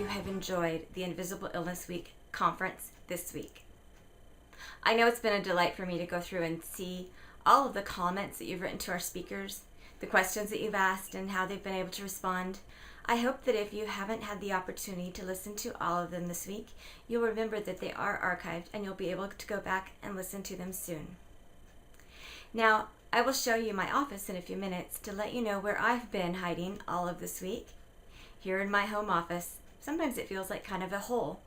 have enjoyed the Invisible Illness Week conference this week. I know it's been a delight for me to go through and see all of the comments that you've written to our speakers, the questions that you've asked, and how they've been able to respond. I hope that if you haven't had the opportunity to listen to all of them this week, you'll remember that they are archived and you'll be able to go back and listen to them soon. Now, I will show you my office in a few minutes to let you know where I've been hiding all of this week. Here in my home office, sometimes it feels like kind of a hole.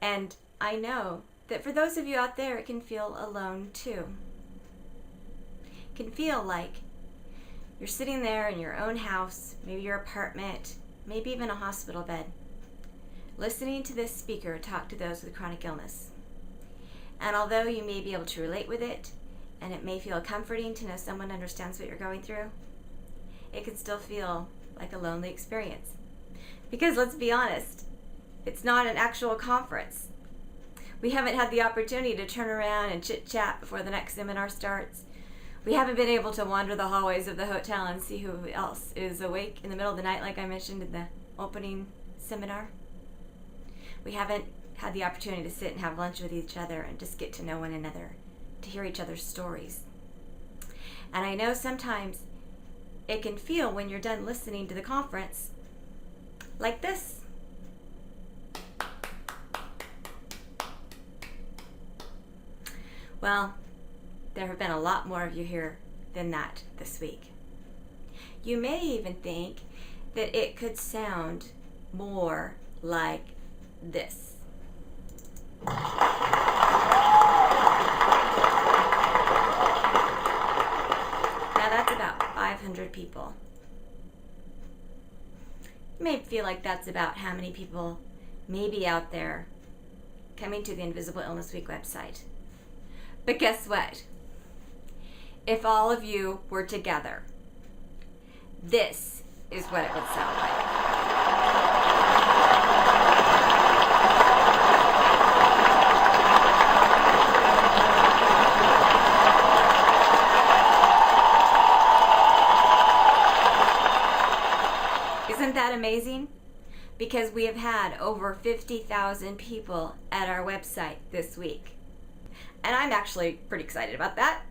And I know that for those of you out there, it can feel alone too. It can feel like you're sitting there in your own house, maybe your apartment, maybe even a hospital bed, listening to this speaker talk to those with chronic illness. And although you may be able to relate with it, and it may feel comforting to know someone understands what you're going through, it can still feel like a lonely experience. Because let's be honest, it's not an actual conference. We haven't had the opportunity to turn around and chit-chat before the next seminar starts. We haven't been able to wander the hallways of the hotel and see who else is awake in the middle of the night, like I mentioned in the opening seminar. We haven't had the opportunity to sit and have lunch with each other and just get to know one another, to hear each other's stories. And I know sometimes it can feel, when you're done listening to the conference, like this. Well, there have been a lot more of you here than that this week. You may even think that it could sound more like this. Now that's about 500 people. You may feel like that's about how many people may be out there coming to the Invisible Illness Week website. But guess what? If all of you were together, this is what it would sound like. Isn't that amazing? Because we have had over 50,000 people at our website this week. And I'm actually pretty excited about that.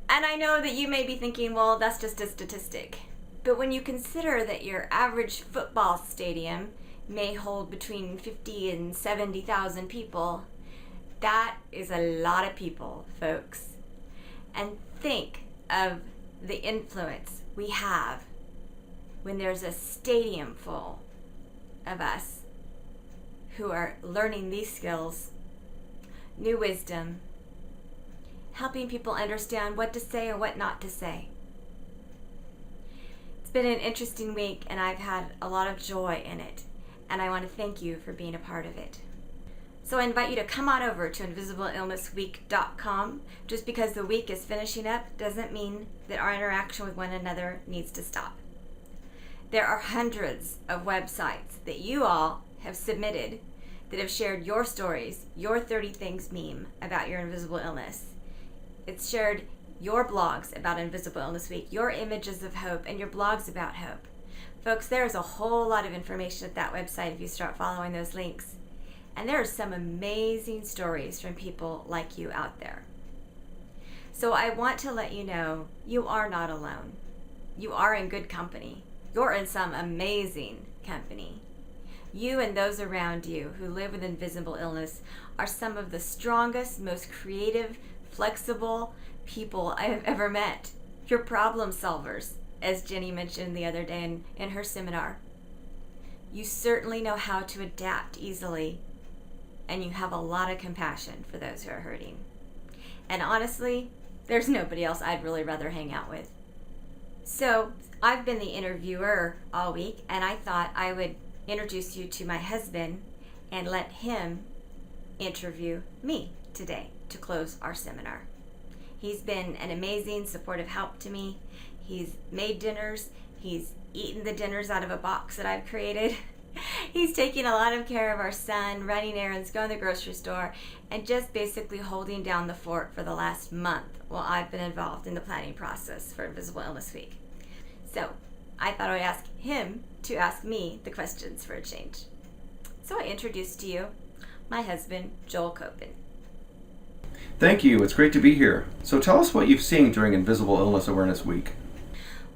And I know that you may be thinking, well, that's just a statistic. But when you consider that your average football stadium may hold between 50 and 70,000 people, that is a lot of people, folks. And think of the influence we have when there's a stadium full of us who are learning these skills, new wisdom, helping people understand what to say and what not to say. It's been an interesting week, and I've had a lot of joy in it, and I want to thank you for being a part of it. So I invite you to come on over to invisibleillnessweek.com. Just because the week is finishing up doesn't mean that our interaction with one another needs to stop. There are hundreds of websites that you all have submitted that have shared your stories, your 30 Things meme about your invisible illness. It's shared your blogs about Invisible Illness Week, your images of hope, and your blogs about hope. Folks, there's a whole lot of information at that website if you start following those links. And there are some amazing stories from people like you out there. So I want to let you know you are not alone. You are in good company. You're in some amazing company. You and those around you who live with invisible illness are some of the strongest, most creative, flexible people I have ever met. You're problem solvers, as Jenny mentioned the other day in her seminar. You certainly know how to adapt easily, and you have a lot of compassion for those who are hurting. And honestly, there's nobody else I'd really rather hang out with. So I've been the interviewer all week, and I thought I would introduce you to my husband and let him interview me today to close our seminar. He's been an amazing supportive help to me. He's made dinners. He's eaten the dinners out of a box that I've created. He's taking a lot of care of our son, running errands, going to the grocery store, and just basically holding down the fort for the last month while I've been involved in the planning process for Invisible Illness Week. So I thought I would ask him to ask me the questions for a change. So I introduce to you my husband, Joel Copen. Thank you. It's great to be here. So tell us what you've seen during Invisible Illness Awareness Week.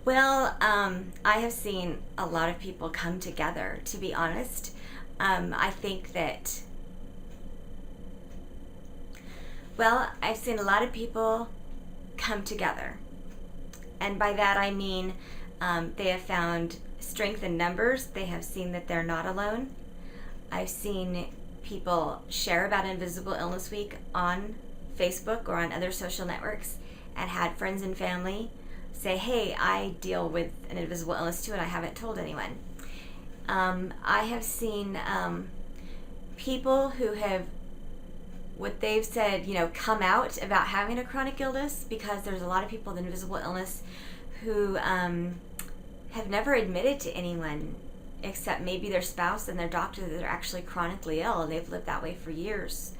Well, I have seen a lot of people come together, to be honest. I think that, I've seen a lot of people come together. And by that I mean they have found strength in numbers. They have seen that they're not alone. I've seen people share about Invisible Illness Week on Facebook or on other social networks and had friends and family say, hey, I deal with an invisible illness too and I haven't told anyone. I have seen people who have, what they've said, come out about having a chronic illness, because there's a lot of people with invisible illness who have never admitted to anyone except maybe their spouse and their doctor that they're actually chronically ill, and they've lived that way for years.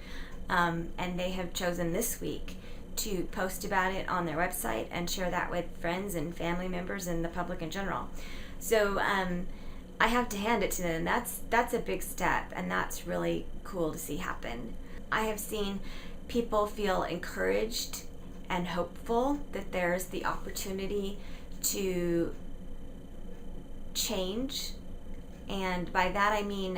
And they have chosen this week to post about it on their website and share that with friends and family members and the public in general. So I have to hand it to them. That's a big step, and that's really cool to see happen. I have seen people feel encouraged and hopeful that there's the opportunity to change. And by that I mean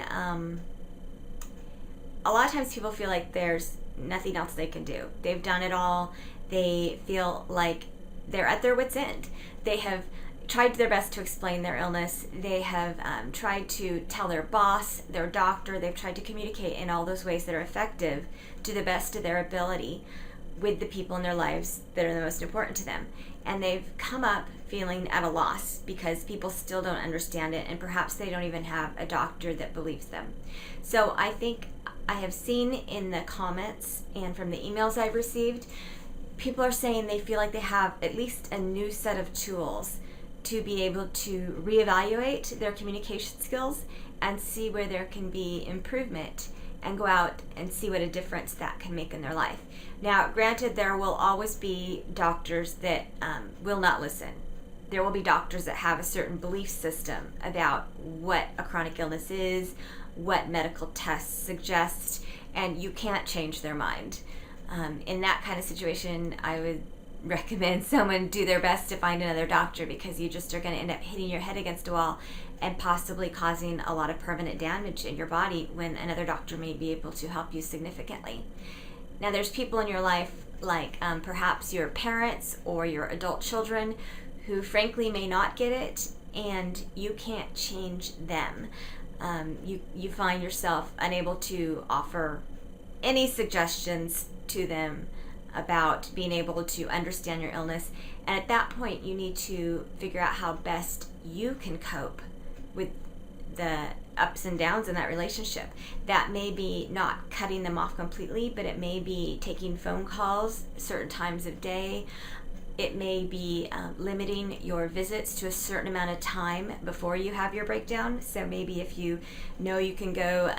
a lot of times people feel like there's nothing else they can do. They've done it all. They feel like they're at their wits' end. They have tried their best to explain their illness. They have tried to tell their boss, their doctor. They've tried to communicate in all those ways that are effective to the best of their ability with the people in their lives that are the most important to them. And they've come up feeling at a loss because people still don't understand it, and perhaps they don't even have a doctor that believes them. So I think I have seen in the comments and from the emails I've received, people are saying they feel like they have at least a new set of tools to be able to reevaluate their communication skills and see where there can be improvement and go out and see what a difference that can make in their life. Now, granted, there will always be doctors that will not listen. There will be doctors that have a certain belief system about what a chronic illness is, what medical tests suggest, and you can't change their mind. In that kind of situation, I would recommend someone do their best to find another doctor, because you just are going to end up hitting your head against a wall and possibly causing a lot of permanent damage in your body when another doctor may be able to help you significantly. Now, there's people in your life, like perhaps your parents or your adult children, who frankly may not get it, and you can't change them. You find yourself unable to offer any suggestions to them about being able to understand your illness. And at that point, you need to figure out how best you can cope with the ups and downs in that relationship. That may be not cutting them off completely, but it may be taking phone calls certain times of day. It may be limiting your visits to a certain amount of time before you have your breakdown. So maybe if you know you can go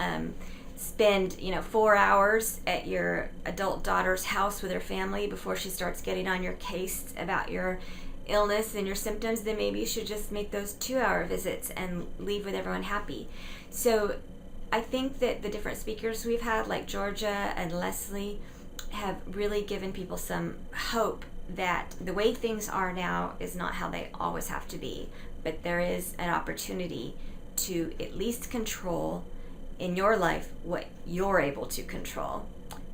spend 4 hours at your adult daughter's house with her family before she starts getting on your case about your illness and your symptoms, then maybe you should just make those 2-hour visits and leave with everyone happy. So I think that the different speakers we've had, like Georgia and Leslie, have really given people some hope that the way things are now is not how they always have to be, but there is an opportunity to at least control in your life what you're able to control,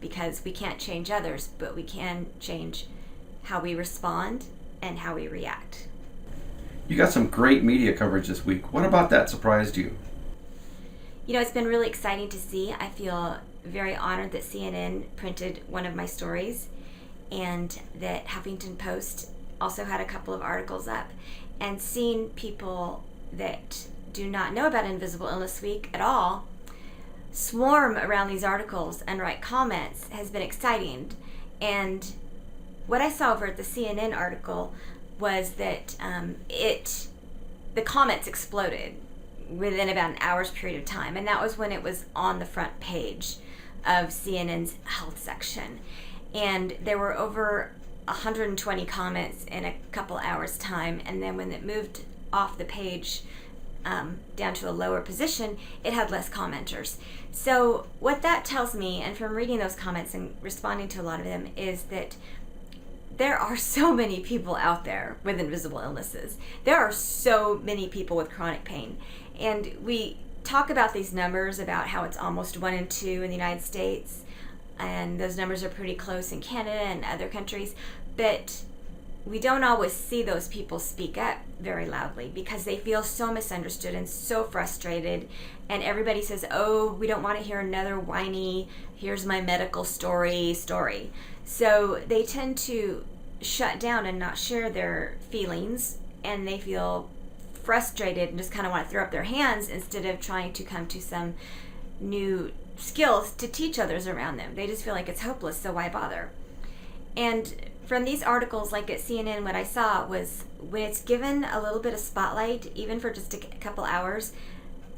because we can't change others, but we can change how we respond and how we react. You got some great media coverage this week. What about that surprised you? It's been really exciting to see. I feel very honored that CNN printed one of my stories, and that Huffington Post also had a couple of articles up. And seeing people that do not know about Invisible Illness Week at all swarm around these articles and write comments has been exciting. And what I saw over at the CNN article was that the comments exploded within about an hour's period of time, and that was when it was on the front page of CNN's health section. And there were over 120 comments in a couple hours time, and then when it moved off the page, down to a lower position, it had less commenters. So what that tells me, and from reading those comments and responding to a lot of them, is that there are so many people out there with invisible illnesses. There are so many people with chronic pain. And we talk about these numbers, about how it's almost 1 in 2 in the United States, and those numbers are pretty close in Canada and other countries, but we don't always see those people speak up very loudly because they feel so misunderstood and so frustrated, and everybody says, oh, we don't want to hear another whiny, here's my medical story. So they tend to shut down and not share their feelings, and they feel frustrated and just kind of want to throw up their hands instead of trying to come to some new skills to teach others around them. They just feel like it's hopeless, so why bother? And from these articles, like at CNN, what I saw was when it's given a little bit of spotlight, even for just a couple hours,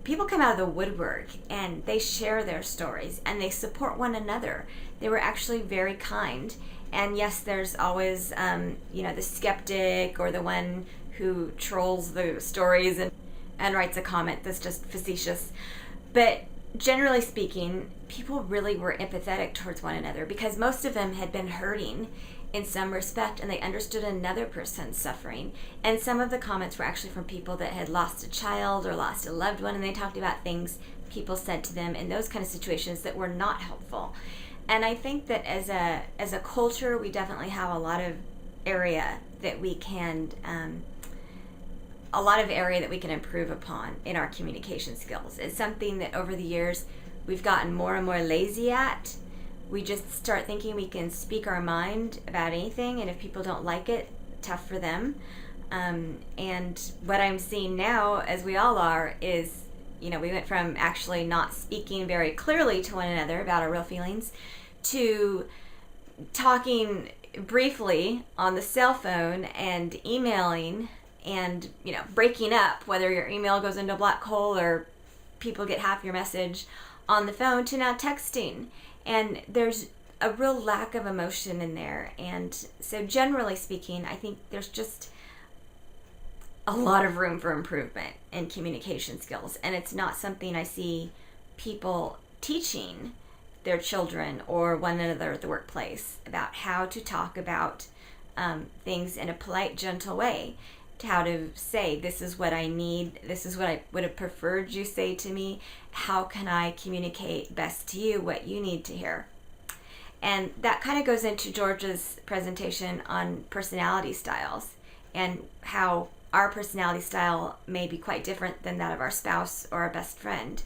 people come out of the woodwork and they share their stories and they support one another. They were actually very kind. And yes, there's always, the skeptic or the one who trolls the stories and writes a comment that's just facetious. But generally speaking, people really were empathetic towards one another because most of them had been hurting in some respect, and they understood another person's suffering. And some of the comments were actually from people that had lost a child or lost a loved one, and they talked about things people said to them in those kind of situations that were not helpful. And I think that as a culture, we definitely have a lot of area that we can improve upon in our communication skills. It's something that over the years we've gotten more and more lazy at. We just start thinking we can speak our mind about anything, and if people don't like it, tough for them. And what I'm seeing now, as we all are, is, we went from actually not speaking very clearly to one another about our real feelings to talking briefly on the cell phone and emailing and, breaking up, whether your email goes into a black hole or people get half your message on the phone, to now texting. And there's a real lack of emotion in there. And so generally speaking, I think there's just a lot of room for improvement in communication skills. And it's not something I see people teaching their children or one another at the workplace about how to talk about things in a polite, gentle way. How to say, this is what I need, this is what I would have preferred you say to me, how can I communicate best to you what you need to hear? And that kind of goes into George's presentation on personality styles and how our personality style may be quite different than that of our spouse or our best friend,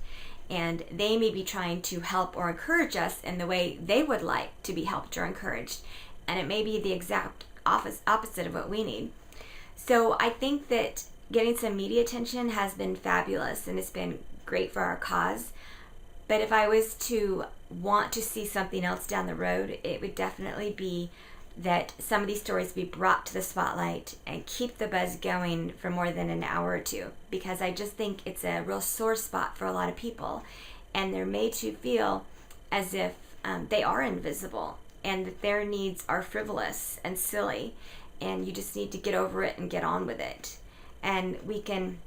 and they may be trying to help or encourage us in the way they would like to be helped or encouraged, and it may be the exact opposite of what we need. So I think that getting some media attention has been fabulous, and it's been great for our cause. But if I was to want to see something else down the road, it would definitely be that some of these stories be brought to the spotlight and keep the buzz going for more than an hour or two, because I just think it's a real sore spot for a lot of people, and they're made to feel as if they are invisible and that their needs are frivolous and silly, and you just need to get over it and get on with it. And we can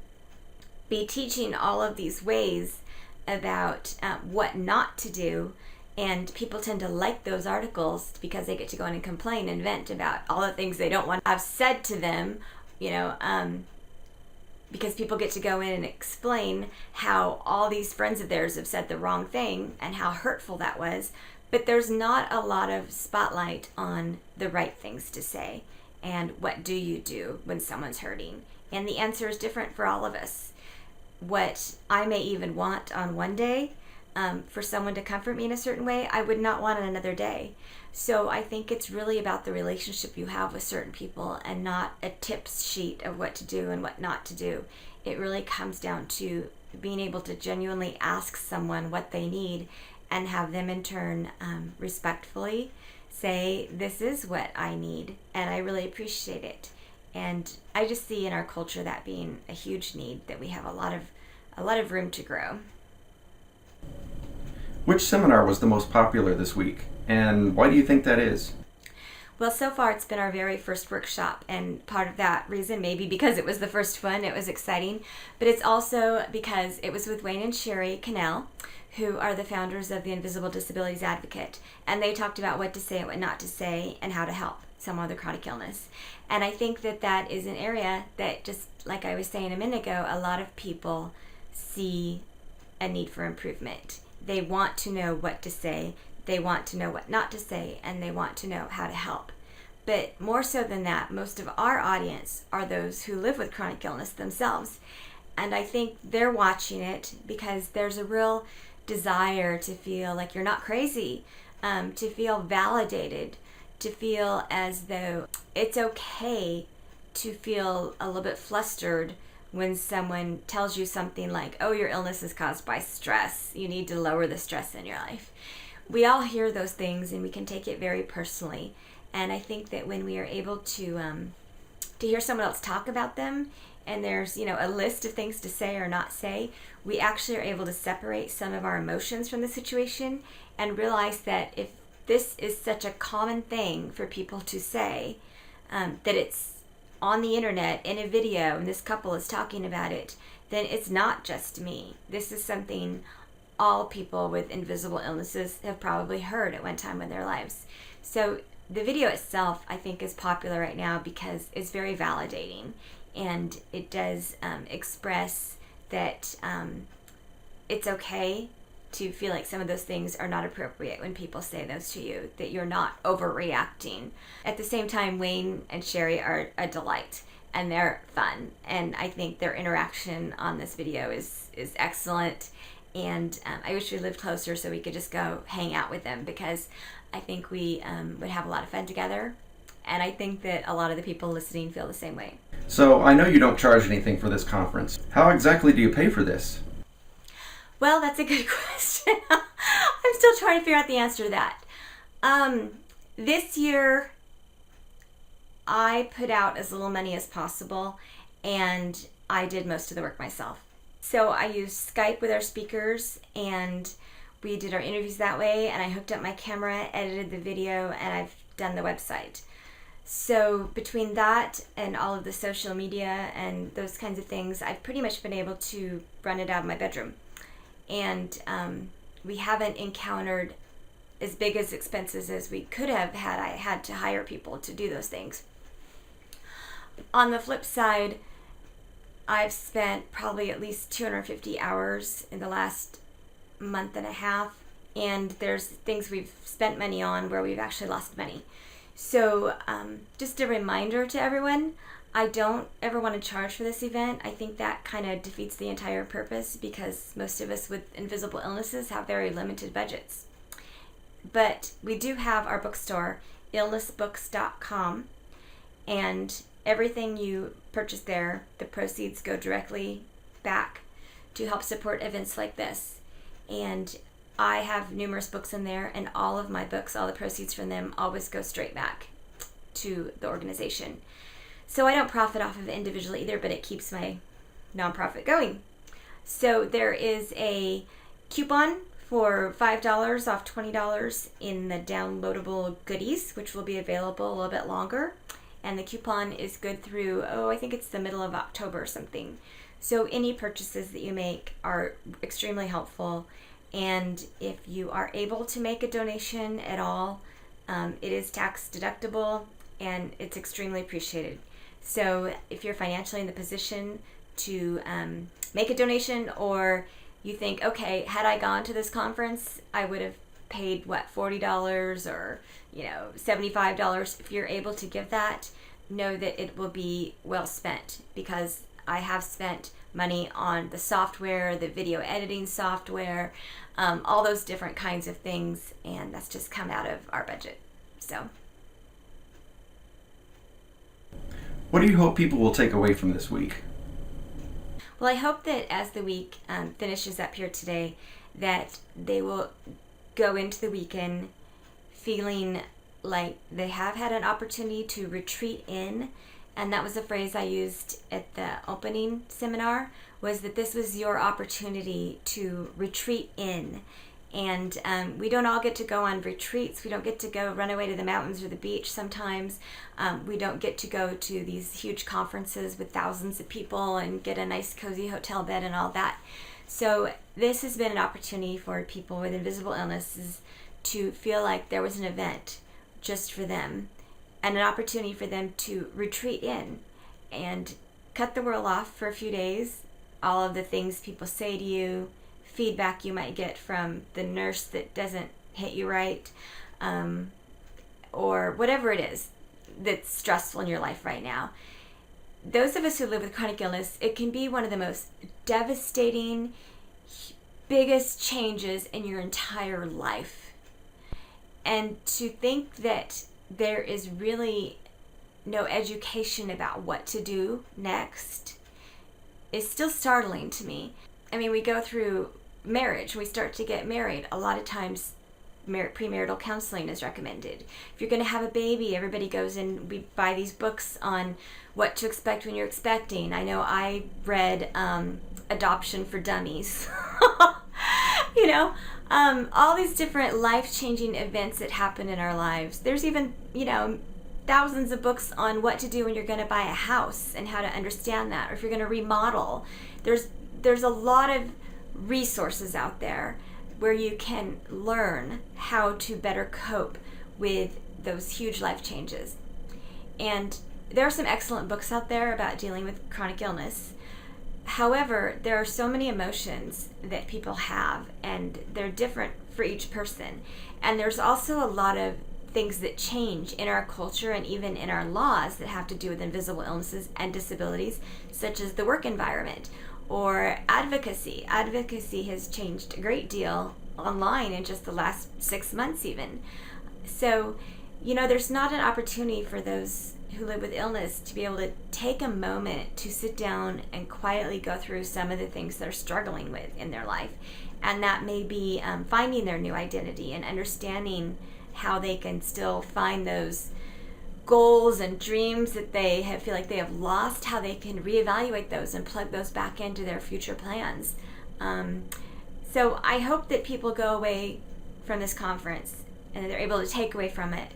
be teaching all of these ways about what not to do, and people tend to like those articles because they get to go in and complain and vent about all the things they don't want to have said to them, because people get to go in and explain how all these friends of theirs have said the wrong thing and how hurtful that was. But there's not a lot of spotlight on the right things to say and what do you do when someone's hurting. And the answer is different for all of us. What I may even want on one day, for someone to comfort me in a certain way, I would not want on another day. So I think it's really about the relationship you have with certain people and not a tips sheet of what to do and what not to do. It really comes down to being able to genuinely ask someone what they need and have them in turn respectfully say, this is what I need and I really appreciate it. And I just see in our culture that being a huge need, that we have a lot of room to grow. Which seminar was the most popular this week, and why do you think that is? Well, so far it's been our very first workshop, and part of that reason, maybe because it was the first one, it was exciting, but it's also because it was with Wayne and Sherry Cannell, who are the founders of the Invisible Disabilities Advocate, and they talked about what to say and what not to say and how to help someone with a chronic illness. And I think that that is an area that, just like I was saying a minute ago, a lot of people see a need for improvement. They want to know what to say, they want to know what not to say, and they want to know how to help. But more so than that, most of our audience are those who live with chronic illness themselves. And I think they're watching it because there's a real desire to feel like you're not crazy, to feel validated, to feel as though it's okay to feel a little bit flustered when someone tells you something like, oh, your illness is caused by stress. You need to lower the stress in your life. We all hear those things and we can take it very personally. And I think that when we are able to hear someone else talk about them, and there's, a list of things to say or not say, we actually are able to separate some of our emotions from the situation and realize that if this is such a common thing for people to say, that it's on the internet in a video and this couple is talking about it, then it's not just me. This is something all people with invisible illnesses have probably heard at one time in their lives. So the video itself, I think, is popular right now because it's very validating, and it does express that it's okay to feel like some of those things are not appropriate when people say those to you, that you're not overreacting. At the same time, Wayne and Sherry are a delight, and they're fun, and I think their interaction on this video is excellent. And I wish we lived closer so we could just go hang out with them, because I think we would have a lot of fun together. And I think that a lot of the people listening feel the same way. So I know you don't charge anything for this conference. How exactly do you pay for this? Well, that's a good question. I'm still trying to figure out the answer to that. This year, I put out as little money as possible, and I did most of the work myself. So I used Skype with our speakers, and we did our interviews that way, and I hooked up my camera, edited the video, and I've done the website. So between that and all of the social media and those kinds of things, I've pretty much been able to run it out of my bedroom. And we haven't encountered as big as expenses as we could have had I had to hire people to do those things. On the flip side, I've spent probably at least 250 hours in the last month and a half, and there's things we've spent money on where we've actually lost money. So just a reminder to everyone, I don't ever want to charge for this event. I think that kind of defeats the entire purpose, because most of us with invisible illnesses have very limited budgets. But we do have our bookstore, illnessbooks.com, and everything you purchase there, the proceeds go directly back to help support events like this. And I have numerous books in there, and all of my books, all the proceeds from them, always go straight back to the organization. So I don't profit off of it individually either, but it keeps my nonprofit going. So there is a coupon for $5 off $20 in the downloadable goodies, which will be available a little bit longer. And the coupon is good through, I think it's the middle of October or something. So any purchases that you make are extremely helpful. And if you are able to make a donation at all, it is tax deductible, and it's extremely appreciated. So if you're financially in the position to make a donation, or you think, okay, had I gone to this conference, I would have paid $40 or $75. If you're able to give that, know that it will be well spent, because I have spent money on the software, the video editing software, all those different kinds of things, and that's just come out of our budget. So what do you hope people will take away from this week? Well, I hope that as the week finishes up here today, that they will go into the weekend feeling like they have had an opportunity to retreat in. And that was a phrase I used at the opening seminar, was that this was your opportunity to retreat in And we don't all get to go on retreats. We don't get to go run away to the mountains or the beach sometimes. We don't get to go to these huge conferences with thousands of people and get a nice cozy hotel bed and all that. So this has been an opportunity for people with invisible illnesses to feel like there was an event just for them, and an opportunity for them to retreat in and cut the world off for a few days. All of the things people say to you, feedback you might get from the nurse that doesn't hit you right, or whatever it is that's stressful in your life right now. Those of us who live with chronic illness, it can be one of the most devastating, biggest changes in your entire life. And to think that there is really no education about what to do next is still startling to me. I mean, we go through marriage, we start to get married. A lot of times premarital counseling is recommended. If you're going to have a baby, everybody goes and we buy these books on what to expect when you're expecting. I know I read Adoption for Dummies. All these different life-changing events that happen in our lives. There's even, thousands of books on what to do when you're going to buy a house and how to understand that, or if you're going to remodel. There's a lot of resources out there where you can learn how to better cope with those huge life changes. And there are some excellent books out there about dealing with chronic illness. However, there are so many emotions that people have, and they're different for each person. And there's also a lot of things that change in our culture and even in our laws that have to do with invisible illnesses and disabilities, such as the work environment or advocacy. Advocacy has changed a great deal online in just the last 6 months even. So, there's not an opportunity for those who live with illness to be able to take a moment to sit down and quietly go through some of the things they're struggling with in their life. And that may be finding their new identity and understanding how they can still find those goals and dreams that they feel like they have lost, how they can reevaluate those and plug those back into their future plans. So I hope that people go away from this conference and they're able to take away from it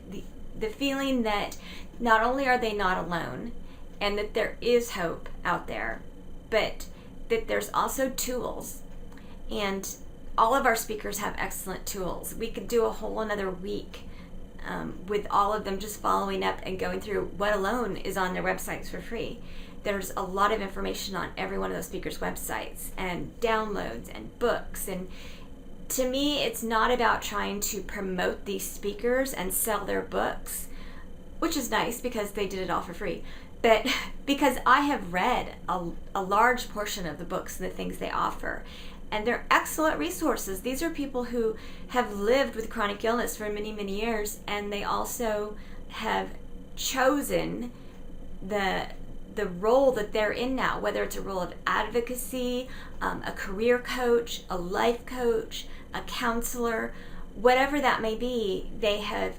the feeling that not only are they not alone and that there is hope out there, but that there's also tools. And all of our speakers have excellent tools. We could do a whole another week with all of them just following up and going through what alone is on their websites for free. There's a lot of information on every one of those speakers' websites and downloads and books. And to me, it's not about trying to promote these speakers and sell their books, which is nice because they did it all for free. But because I have read a large portion of the books and the things they offer, and they're excellent resources. These are people who have lived with chronic illness for many, many years, and they also have chosen the role that they're in now, whether it's a role of advocacy, a career coach, a life coach, a counselor, whatever that may be. They have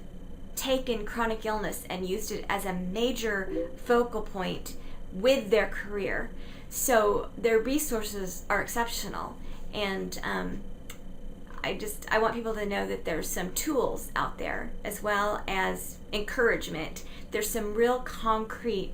taken chronic illness and used it as a major focal point with their career. So their resources are exceptional. And I want people to know that there's some tools out there as well as encouragement. There's some real concrete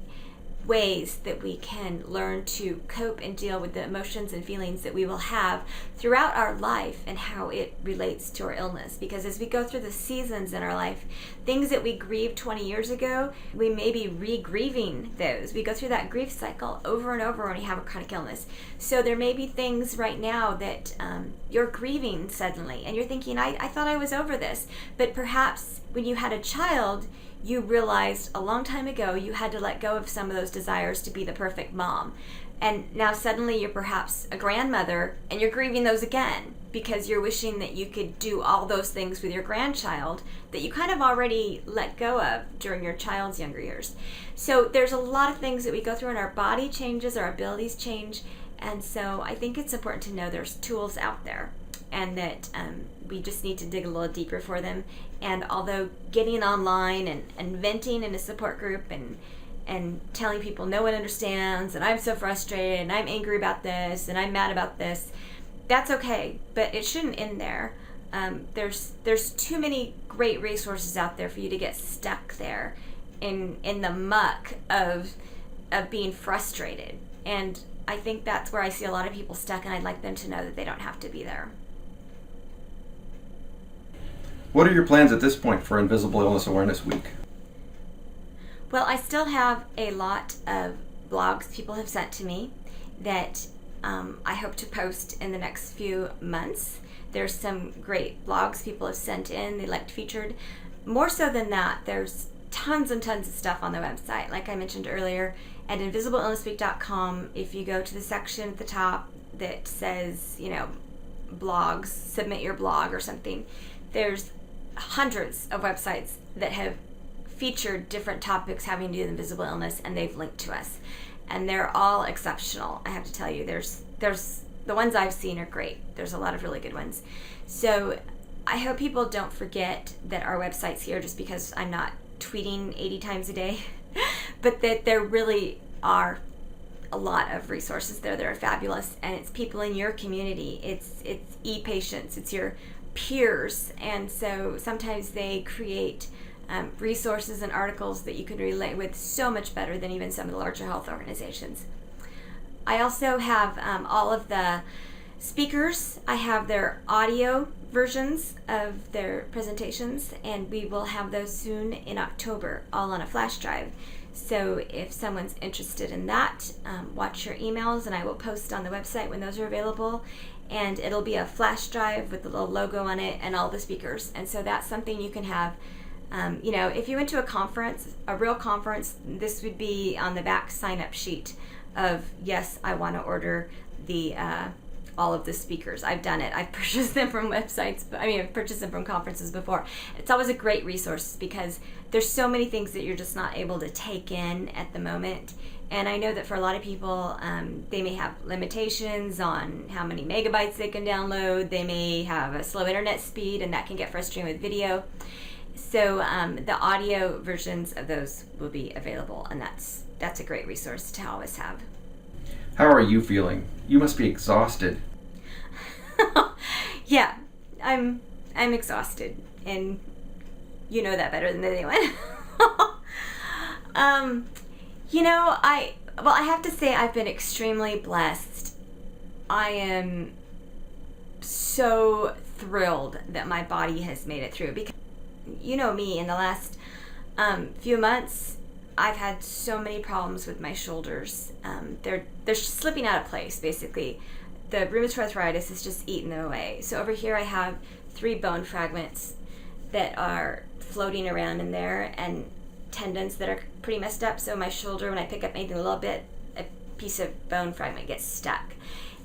ways that we can learn to cope and deal with the emotions and feelings that we will have throughout our life and how it relates to our illness. Because as we go through the seasons in our life, things that we grieved 20 years ago, we may be re-grieving those. We go through that grief cycle over and over when we have a chronic illness. So there may be things right now that you're grieving suddenly and you're thinking, I thought I was over this. But perhaps when you had a child, you realized a long time ago you had to let go of some of those desires to be the perfect mom. And now suddenly you're perhaps a grandmother and you're grieving those again because you're wishing that you could do all those things with your grandchild that you kind of already let go of during your child's younger years. So there's a lot of things that we go through and our body changes, our abilities change. And so I think it's important to know there's tools out there and that we just need to dig a little deeper for them. And although getting online and venting in a support group and telling people no one understands and I'm so frustrated and I'm angry about this and I'm mad about this, that's okay, but it shouldn't end there. There's too many great resources out there for you to get stuck there in the muck of being frustrated. And I think that's where I see a lot of people stuck, and I'd like them to know that they don't have to be there. What are your plans at this point for Invisible Illness Awareness Week? Well, I still have a lot of blogs people have sent to me that I hope to post in the next few months. There's some great blogs people have sent in, they liked featured. More so than that, there's tons and tons of stuff on the website. Like I mentioned earlier, at invisibleillnessweek.com, if you go to the section at the top that says, blogs, submit your blog or something, there's hundreds of websites that have featured different topics having to do with invisible illness, and they've linked to us. And they're all exceptional, I have to tell you. There's the ones I've seen are great. There's a lot of really good ones. So I hope people don't forget that our website's here just because I'm not tweeting 80 times a day, but that there really are a lot of resources there that are fabulous, and it's people in your community. It's e-patients, it's your peers, and so sometimes they create resources and articles that you can relate with so much better than even some of the larger health organizations. I also have all of the speakers. I have their audio versions of their presentations, and we will have those soon in October, all on a flash drive. So if someone's interested in that, watch your emails, and I will post on the website when those are available. And it'll be a flash drive with the little logo on it and all the speakers. And so that's something you can have. If you went to a conference, a real conference, this would be on the back sign-up sheet of, yes, I want to order the all of the speakers. I've done it. I've purchased them from websites. I've purchased them from conferences before. It's always a great resource because there's so many things that you're just not able to take in at the moment. And I know that for a lot of people, they may have limitations on how many megabytes they can download. They may have a slow internet speed, and that can get frustrating with video. So the audio versions of those will be available, and that's a great resource to always have. How are you feeling? You must be exhausted. Yeah, I'm exhausted, and you know that better than anyone. I have to say I've been extremely blessed. I am so thrilled that my body has made it through, because you know me, in the last few months I've had so many problems with my shoulders. They're slipping out of place, basically. The rheumatoid arthritis has just eaten them away. So over here I have 3 bone fragments that are floating around in there, and tendons that are pretty messed up. So my shoulder, when I pick up anything a little bit, a piece of bone fragment gets stuck.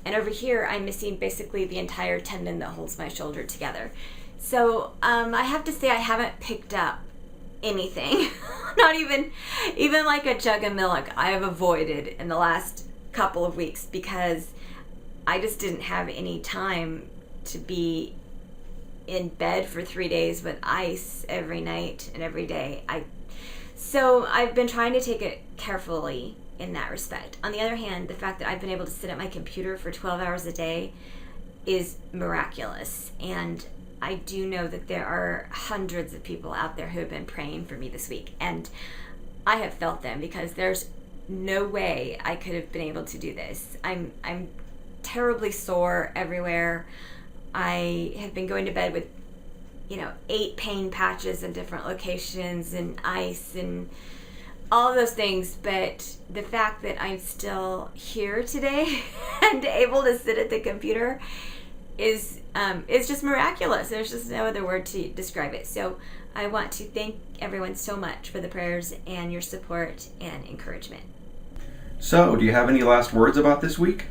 And over here I'm missing basically the entire tendon that holds my shoulder together. So I have to say I haven't picked up anything. Not even like a jug of milk I have avoided in the last couple of weeks, because I just didn't have any time to be in bed for 3 days with ice every night and every day. So I've been trying to take it carefully in that respect. On the other hand, the fact that I've been able to sit at my computer for 12 hours a day is miraculous. And I do know that there are hundreds of people out there who have been praying for me this week. And I have felt them, because there's no way I could have been able to do this. I'm terribly sore everywhere. I have been going to bed with 8 pain patches in different locations and ice and all of those things, but the fact that I'm still here today and able to sit at the computer is just miraculous. There's just no other word to describe it. So I want to thank everyone so much for the prayers and your support and encouragement. So, do you have any last words about this week?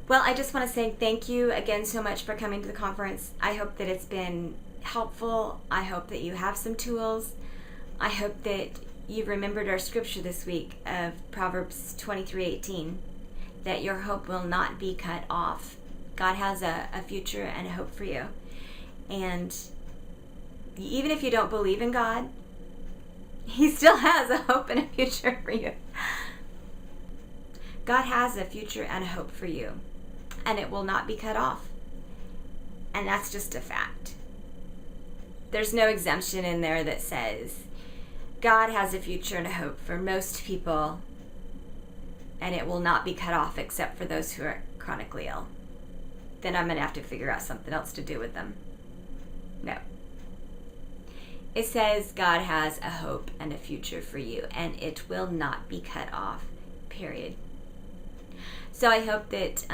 Well, I just want to say thank you again so much for coming to the conference. I hope that it's been helpful. I hope that you have some tools. I hope that you remembered our scripture this week of Proverbs 23:18, that your hope will not be cut off. God has a future and a hope for you. And even if you don't believe in God, He still has a hope and a future for you. God has a future and a hope for you, and it will not be cut off. And that's just a fact. There's no exemption in there that says God has a future and a hope for most people, and it will not be cut off except for those who are chronically ill. Then I'm going to have to figure out something else to do with them. No. It says God has a hope and a future for you, and it will not be cut off, period. So I hope that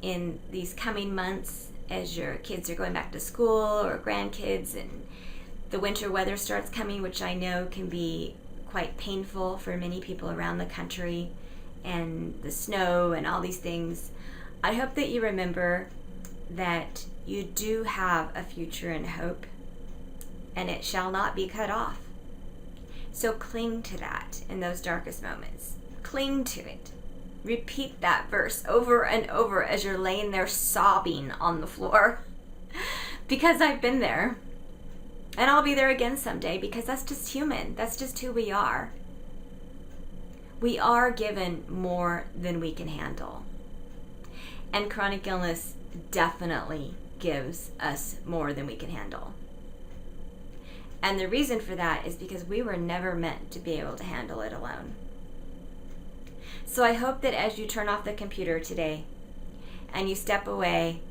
in these coming months, as your kids are going back to school or grandkids and the winter weather starts coming, which I know can be quite painful for many people around the country, and the snow and all these things, I hope that you remember that you do have a future and hope, and it shall not be cut off. So cling to that in those darkest moments. Cling to it. Repeat that verse over and over as you're laying there sobbing on the floor. Because I've been there. And I'll be there again someday, because that's just human. That's just who we are. We are given more than we can handle. And chronic illness definitely gives us more than we can handle. And the reason for that is because we were never meant to be able to handle it alone. So I hope that as you turn off the computer today and you step away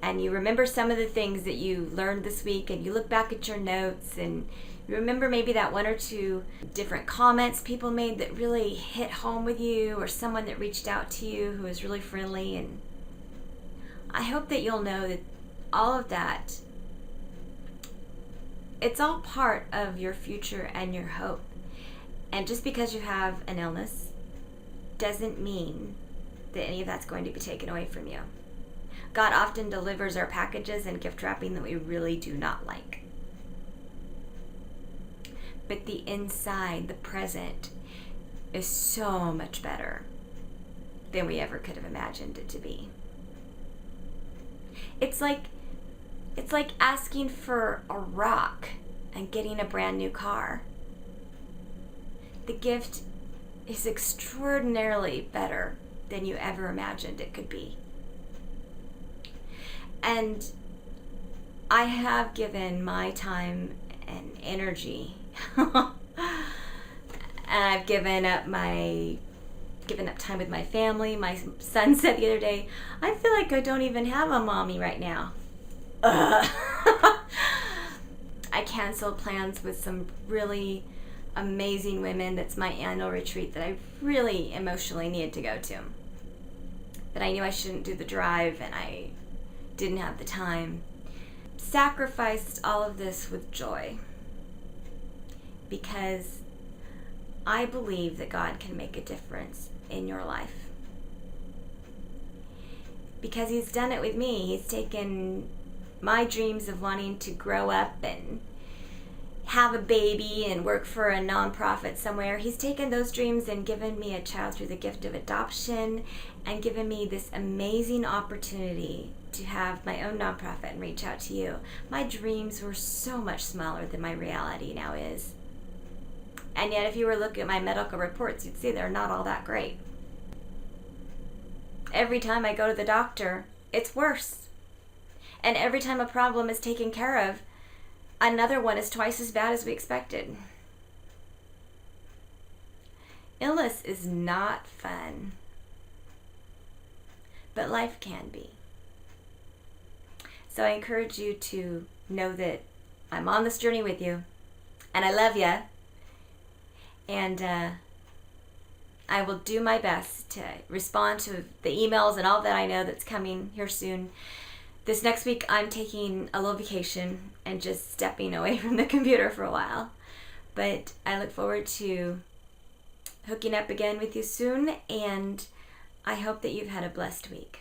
and you remember some of the things that you learned this week, and you look back at your notes and you remember maybe that one or two different comments people made that really hit home with you, or someone that reached out to you who was really friendly. And I hope that you'll know that all of that, it's all part of your future and your hope. And just because you have an illness doesn't mean that any of that's going to be taken away from you. God often delivers our packages and gift wrapping that we really do not like. But the inside, the present, is so much better than we ever could have imagined it to be. It's like asking for a rock and getting a brand new car. The gift is extraordinarily better than you ever imagined it could be. And I have given my time and energy and I've given up time with my family. My son said the other day, I feel like I don't even have a mommy right now. I canceled plans with some really amazing women. That's my annual retreat that I really emotionally needed to go to. But I knew I shouldn't do the drive, and I didn't have the time. Sacrificed all of this with joy, because I believe that God can make a difference in your life. Because He's done it with me. He's taken my dreams of wanting to grow up and have a baby and work for a nonprofit somewhere. He's taken those dreams and given me a child through the gift of adoption, and given me this amazing opportunity to have my own nonprofit and reach out to you. My dreams were so much smaller than my reality now is. And yet if you were looking at my medical reports, you'd see they're not all that great. Every time I go to the doctor, it's worse. And every time a problem is taken care of, another one is twice as bad as we expected. Illness is not fun, but life can be. So I encourage you to know that I'm on this journey with you, and I love you, and I will do my best to respond to the emails and all that I know that's coming here soon. This next week, I'm taking a little vacation and just stepping away from the computer for a while. But I look forward to hooking up again with you soon, and I hope that you've had a blessed week.